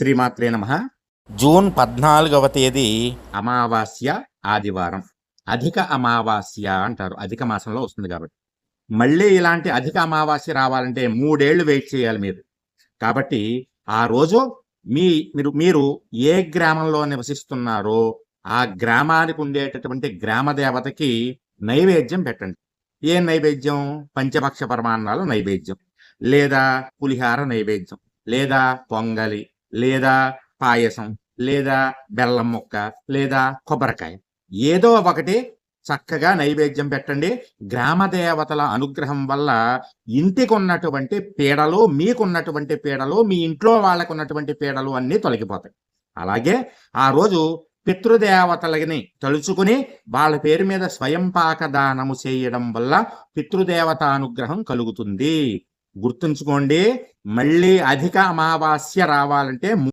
శ్రీమాత్రే నమః. జూన్ 14వ తేదీ అమావాస్య ఆదివారం. అధిక అమావాస్య అంటారు. అధిక మాసంలో వస్తుంది కాబట్టి. మళ్ళీ ఇలాంటి అధిక అమావాస్య రావాలంటే 3 ఏళ్ళు వెయిట్ చేయాలి మీరు. కాబట్టి ఆ రోజు మీరు ఏ గ్రామంలో నివసిస్తున్నారో ఆ గ్రామానికి ఉండేటటువంటి గ్రామ దేవతకి నైవేద్యం పెట్టండి. ఏ నైవేద్యం? పంచభక్ష పరమాన్నాల నైవేద్యం, లేదా పులిహార నైవేద్యం, లేదా పొంగలి, లేదా పాయసం, లేదా బెల్లం ముక్క, లేదా కొబ్బరికాయ, ఏదో ఒకటి చక్కగా నైవేద్యం పెట్టండి. గ్రామ దేవతల అనుగ్రహం వల్ల ఇంటికి ఉన్నటువంటి పీడలు, మీకున్నటువంటి పీడలు, మీ ఇంట్లో వాళ్ళకు ఉన్నటువంటి పీడలు అన్నీ తొలగిపోతాయి. అలాగే ఆ రోజు పితృదేవతలని తలుచుకుని వాళ్ళ పేరు మీద స్వయం పాక దానము చేయడం వల్ల పితృదేవత అనుగ్రహం కలుగుతుంది. గుర్తుంచుకోండి, మళ్ళీ అధిక అమావాస్య రావాలంటే